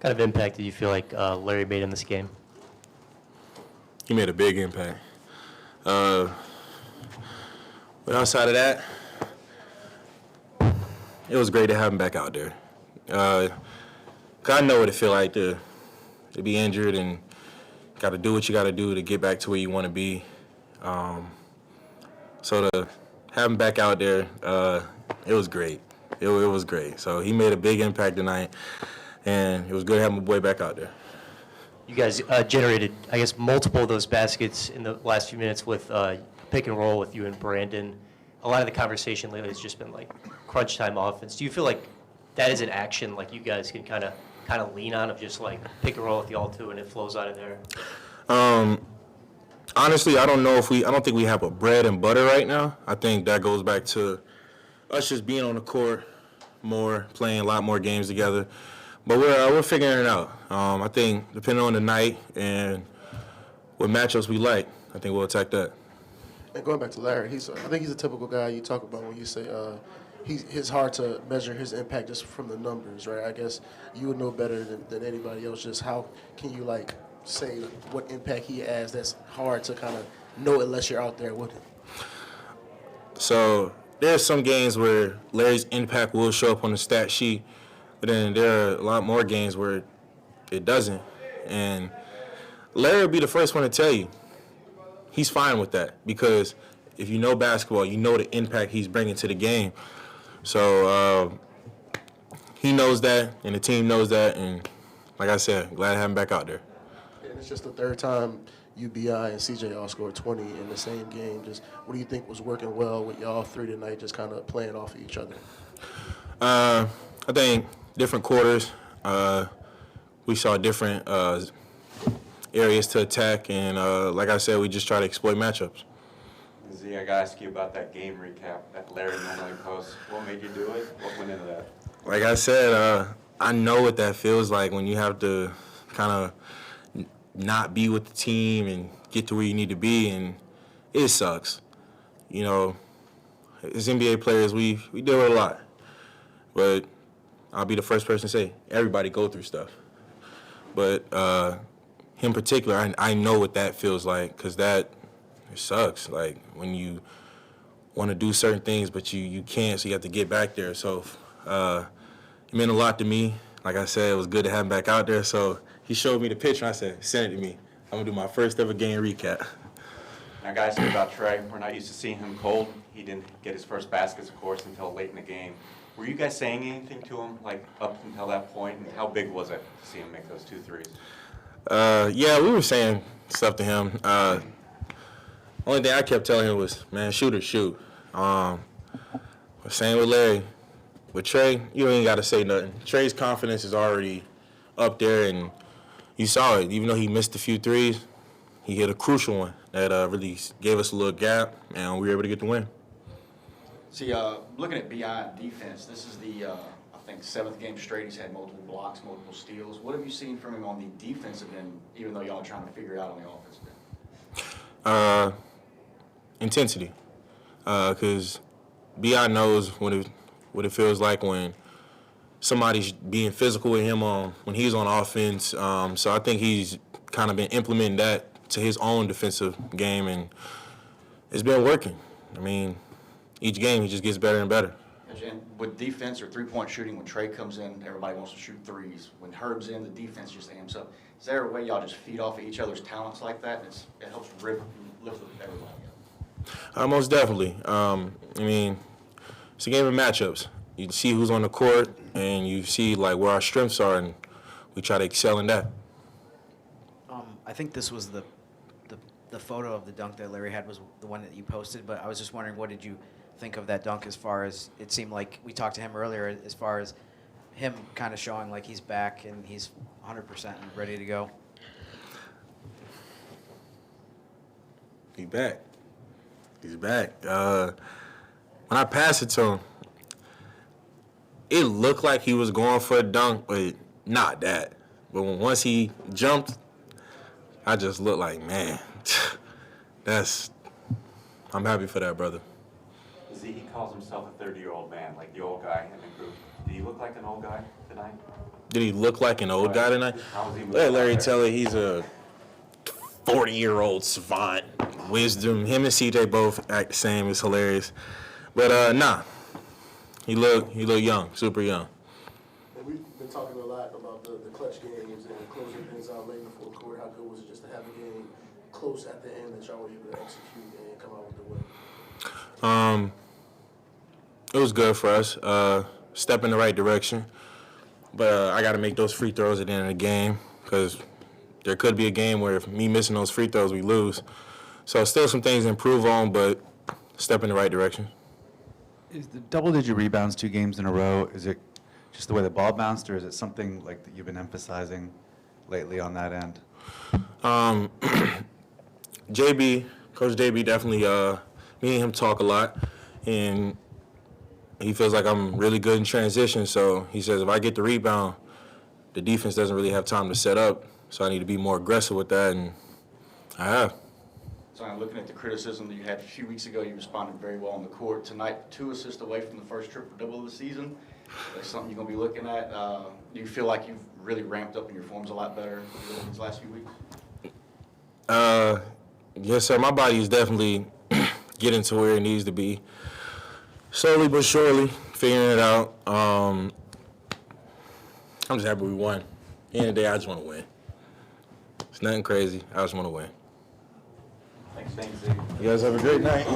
kind of impact did you feel like Larry made in this game? He made a big impact. But outside of that, it was great to have him back out there. 'Cause I know what it feel like to be injured and got to do what you got to do to get back to where you want to be. So to have him back out there, it was great. It was great. So he made a big impact tonight, and it was good to have my boy back out there. You guys generated, I guess, multiple of those baskets in the last few minutes with pick and roll with you and Brandon. A lot of the conversation lately has just been like crunch time offense. Do you feel like that is an action like you guys can kind of lean on, of just like pick and roll with the all two and it flows out of there? Honestly, I don't think we have a bread and butter right now. I think that goes back to us just being on the court more, playing a lot more games together. But we're figuring it out. I think depending on the night and what matchups we like, I think we'll attack that. And going back to Larry, I think he's a typical guy you talk about when you say it's hard to measure his impact just from the numbers, right? I guess you would know better than anybody else. Just how can you say what impact he has? That's hard to kind of know unless you're out there with him. So there are some games where Larry's impact will show up on the stat sheet, but then there are a lot more games where it doesn't. And Larry will be the first one to tell you he's fine with that, because if you know basketball, you know the impact he's bringing to the game. So he knows that, and the team knows that, and like I said, glad to have him back out there. And it's just the third time UBI and CJ all scored 20 in the same game. Just what do you think was working well with y'all three tonight, just kind of playing off of each other? I think different quarters, we saw different areas to attack, and like I said, we just try to exploit matchups. Z, I got to ask you about that game recap that Larry normally posts. What made you do it? What went into that? Like I said, I know what that feels like when you have to kind of not be with the team and get to where you need to be, and it sucks. You know, as NBA players, we deal with a lot. But I'll be the first person to say, everybody go through stuff. But him in particular, I know what that feels like, because it sucks. Like, when you want to do certain things, but you can't, so you have to get back there. So it meant a lot to me. Like I said, it was good to have him back out there. So he showed me the picture, and I said, send it to me. I'm going to do my first ever game recap. Now, guys, think about Trey. We're not used to seeing him cold. He didn't get his first baskets, of course, until late in the game. Were you guys saying anything to him, like, up until that point? And how big was it to see him make those 2 threes? Yeah, we were saying stuff to him. Only thing I kept telling him was, man, shoot or shoot. Same with Larry. With Trey, you ain't got to say nothing. Trey's confidence is already up there, and you saw it. Even though he missed a few threes, he hit a crucial one that really gave us a little gap, and we were able to get the win. See, looking at BI defense, this is the, I think, 7th game straight. He's had multiple blocks, multiple steals. What have you seen from him on the defensive end, even though y'all are trying to figure it out on the offensive end? Intensity. Because BI knows what it feels like when somebody's being physical with him when he's on offense. So I think he's kind of been implementing that to his own defensive game, and it's been working. I mean, each game he just gets better and better. And with defense or three-point shooting, when Trey comes in, everybody wants to shoot threes. When Herb's in, the defense just amps up. Is there a way y'all just feed off of each other's talents like that? And it helps lift everybody up. Most definitely. I mean, it's a game of matchups. You see who's on the court, and you see like where our strengths are, and we try to excel in that. I think this was the photo of the dunk that Larry had was the one that you posted, but I was just wondering, what did you think of that dunk, as far as it seemed like we talked to him earlier, as far as him kind of showing like he's back and he's 100% and ready to go? He's back. He's back. When I passed it to him, it looked like he was going for a dunk, but not that. But once he jumped, I just looked like, man, I'm happy for that, brother. Z, he calls himself a 30-year-old man, like the old guy in the group. Do you look like an old guy tonight? did he look like an old guy tonight? How was he moving Let Larry out there? tell it. He's a 40-year-old savant, wisdom. Him and CJ both act the same. It's hilarious. But nah, he look young, super young. And we've been talking a lot about the clutch games and closing things out late in the fourth quarter. How good was it just to have a game close at the end that y'all were able to execute and come out with the win? It was good for us. Step in the right direction. But I got to make those free throws at the end of the game because there could be a game where if me missing those free throws, we lose. So still some things to improve on, but step in the right direction. Is the double-digit rebounds 2 games in a row, is it just the way the ball bounced, or is it something like that you've been emphasizing lately on that end? Coach JB definitely, me and him talk a lot, and he feels like I'm really good in transition, so he says if I get the rebound, the defense doesn't really have time to set up, so I need to be more aggressive with that, and I have. So I'm looking at the criticism that you had a few weeks ago. You responded very well on the court. Tonight, 2 assists away from the first triple-double of the season. That's something you're going to be looking at. Do you feel like you've really ramped up and your form's a lot better these last few weeks? Yes, sir. My body is definitely getting to where it needs to be. Slowly but surely, figuring it out. I'm just happy we won. At the end of the day, I just want to win. It's nothing crazy. I just want to win. Thanks, Zeke. You guys have a great night.